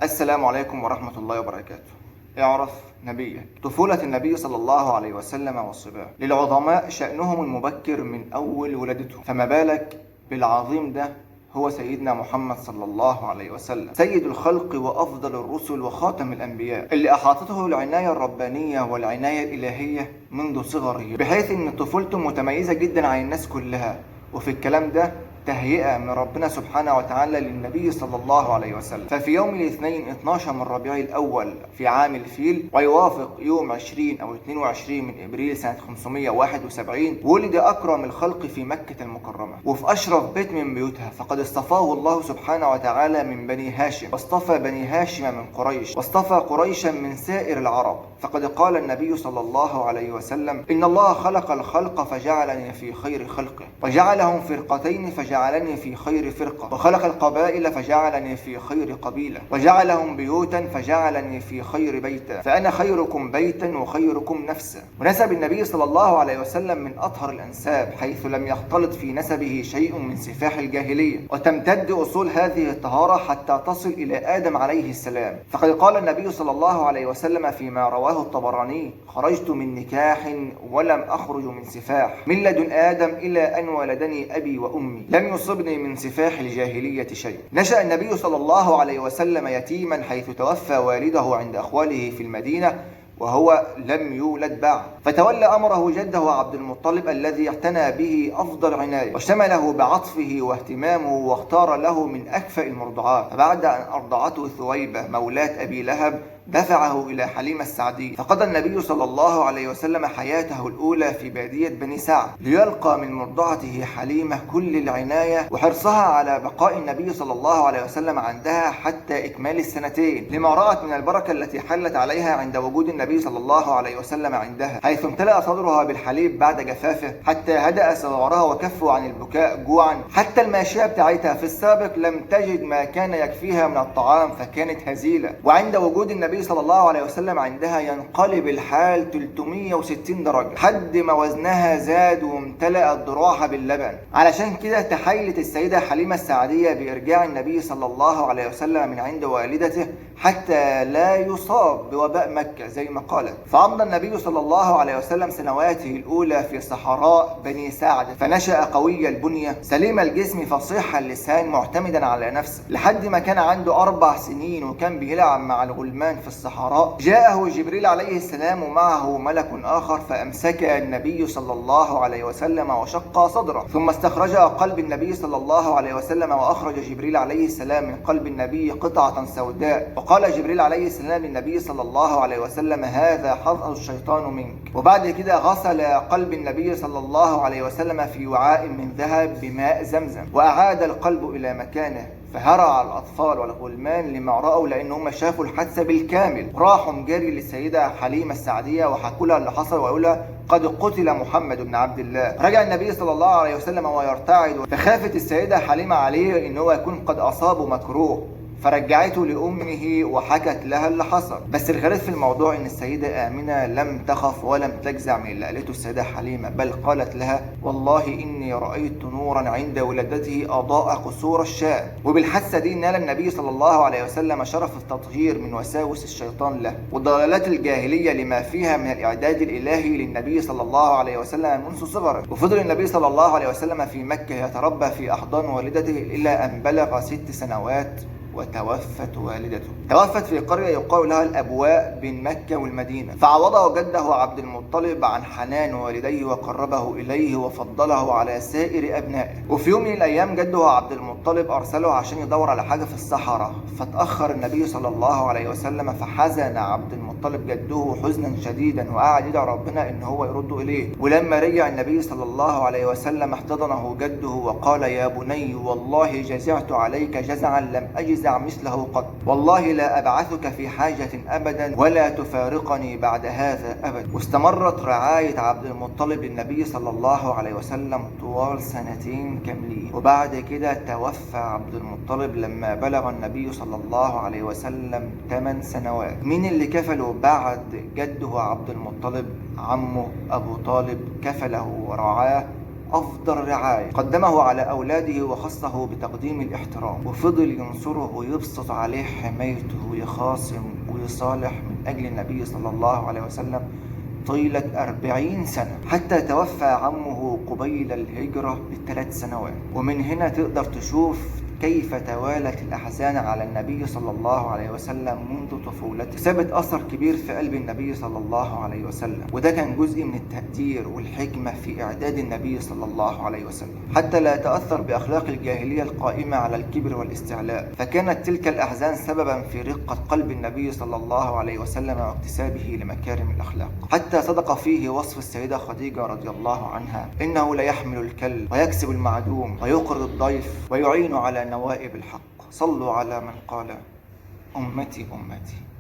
السلام عليكم ورحمة الله وبركاته. اعرف نبيك. طفولة النبي صلى الله عليه وسلم والصبا للعظماء شأنهم المبكر من أول ولادتهم، فما بالك بالعظيم ده هو سيدنا محمد صلى الله عليه وسلم، سيد الخلق وأفضل الرسل وخاتم الأنبياء، اللي أحاطته العناية الربانية والعناية الإلهية منذ صغره، بحيث أن طفولته متميزة جدا عن الناس كلها. وفي الكلام ده تهيئة من ربنا سبحانه وتعالى للنبي صلى الله عليه وسلم. ففي يوم الاثنين 12 من ربيع الأول في عام الفيل، ويوافق يوم 20 أو 22 من إبريل سنة 571، ولد أكرم الخلق في مكة المكرمة وفي أشرف بيت من بيوتها، فقد اصطفاه الله سبحانه وتعالى من بني هاشم، واصطفى بني هاشم من قريش، واصطفى قريشا من سائر العرب. فقد قال النبي صلى الله عليه وسلم: إن الله خلق الخلق فجعلني في خير خلقه، وجعلهم فرقتين فجعلني في خير فرقة، وخلق القبائل فجعلني في خير قبيلة، وجعلهم بيوتا فجعلني في خير بيتا، فأنا خيركم بيتا وخيركم نفسا. ونسب النبي صلى الله عليه وسلم من أطهر الأنساب، حيث لم يختلط في نسبه شيء من سفاح الجاهلية، وتمتد أصول هذه الطهارة حتى تصل إلى آدم عليه السلام. فقد قال النبي صلى الله عليه وسلم فيما رواه الطبراني: خرجت من نكاح ولم أخرج من سفاح، من لدن آدم إلى أن ولدني أبي وأمي، لم يصبني من سفاح الجاهلية شيء. نشأ النبي صلى الله عليه وسلم يتيما، حيث توفى والده عند أخواله في المدينة وهو لم يولد بعد، فتولى أمره جده عبد المطلب الذي اعتنى به أفضل عناية، وشمله بعطفه واهتمامه، واختار له من أكفأ المرضعات. فبعد أن أرضعته ثويبة مولاة أبي لهب دفعه إلى حليمة السعدية، فقضى النبي صلى الله عليه وسلم حياته الأولى في بادية بني سعد، ليلقى من مرضعته حليمة كل العناية وحرصها على بقاء النبي صلى الله عليه وسلم عندها حتى إكمال السنتين، لما رأت من البركة التي حلت عليها عند وجود النبي صلى الله عليه وسلم عندها، حيث امتلأ صدرها بالحليب بعد جفافه حتى هدأ صغارها وكفوا عن البكاء جوعا. حتى الماشية بتاعتها في السابق لم تجد ما كان يكفيها من الطعام، فكانت هزيلة، وعند وجود النبي صلى الله عليه وسلم عندها ينقلب الحال 360 درجة، حد ما وزنها زاد وامتلأت ضروعها باللبن. علشان كده تحايلت السيدة حليمة السعدية بإرجاع النبي صلى الله عليه وسلم من عند والدته حتى لا يصاب بوباء مكة زي ما قالت. فأمضى النبي صلى الله عليه وسلم سنواته الأولى في صحراء بني سعد، فنشأ قوي البنية سليم الجسم فصيح اللسان معتمدا على نفسه، لحد ما كان عنده 4 سنين وكان بيلعب مع الغلمان في الصحراء. جاءه جبريل عليه السلام ومعه ملك آخر، فأمسك النبي صلى الله عليه وسلم وشق صدره، ثم استخرج قلب النبي صلى الله عليه وسلم، وأخرج جبريل عليه السلام من قلب النبي قطعة سوداء، وقال جبريل عليه السلام للنبي صلى الله عليه وسلم: هذا حظ الشيطان منك. وبعد كده غسل قلب النبي صلى الله عليه وسلم في وعاء من ذهب بماء زمزم، وأعاد القلب إلى مكانه. فهرع الأطفال والغلمان لما رأوا، لأنهم شافوا الحادثة بالكامل، راحوا جري للسيدة حليمة السعدية وحكوا لها اللي حصل، وقالوا لها: قد قتل محمد بن عبد الله. رجع النبي صلى الله عليه وسلم ويرتعد، فخافت السيدة حليمة عليه إن هو يكون قد أصابه مكروه، فرجعته لأمه وحكت لها اللي حصل. بس الغريب في الموضوع إن السيدة آمنة لم تخف ولم تجزع من اللي قالته السيدة حليمة، بل قالت لها: والله إني رأيت نورا عند ولادته أضاء قصور الشام. وبالحادثة دي نال النبي صلى الله عليه وسلم شرف التطهير من وساوس الشيطان له وضلالات الجاهلية، لما فيها من الإعداد الإلهي للنبي صلى الله عليه وسلم منذ صغره. وفضل النبي صلى الله عليه وسلم في مكة يتربى في أحضان والدته إلى أن بلغ 6 سنوات وتوفت والدته. توفت في قرية يقال لها الأبواء بين مكة والمدينة، فعوضه جده عبد المطلب عن حنان والديه وقربه إليه وفضله على سائر أبنائه. وفي يوم من الأيام جده عبد المطلب أرسله عشان يدور على حاجة في الصحراء، فتأخر النبي صلى الله عليه وسلم، فحزن عبد المطلب جده حزنا شديدا، وقعد يدعي ربنا إن هو يرد إليه. ولما رجع النبي صلى الله عليه وسلم احتضنه جده وقال: يا بني، والله جزعت عليك جزعا لم أجزع مثله قط، والله لا أبعثك في حاجة أبدا ولا تفارقني بعد هذا أبدا. واستمرت رعاية عبد المطلب للنبي صلى الله عليه وسلم طوال 2 كاملين، وبعد كده توفى عبد المطلب لما بلغ النبي صلى الله عليه وسلم 8 سنوات. مين اللي كفله بعد جده عبد المطلب؟ عمه أبو طالب كفله ورعاه أفضل رعاية، قدمه على أولاده وخصه بتقديم الاحترام، وفضل ينصره ويبسط عليه حمايته ويخاصم ويصالح من أجل النبي صلى الله عليه وسلم طيلة 40 سنة، حتى توفى عمه قبيل الهجرة ب3 سنوات. ومن هنا تقدر تشوف كيف توالت الأحزان على النبي صلى الله عليه وسلم منذ طفولته، سابت أثر كبير في قلب النبي صلى الله عليه وسلم. وده كان جزء من التقدير والحكمة في إعداد النبي صلى الله عليه وسلم، حتى لا يتأثر بأخلاق الجاهلية القائمة على الكبر والاستعلاء. فكانت تلك الأحزان سببا في رقة قلب النبي صلى الله عليه وسلم واكتسابه لمكارم الأخلاق، حتى صدق فيه وصف السيدة خديجة رضي الله عنها: إنه ليحمل الكل ويكسب المعدوم ويقر الضيف ويعين على نوائب الحق. صلوا على من قال: أمتي أمتي.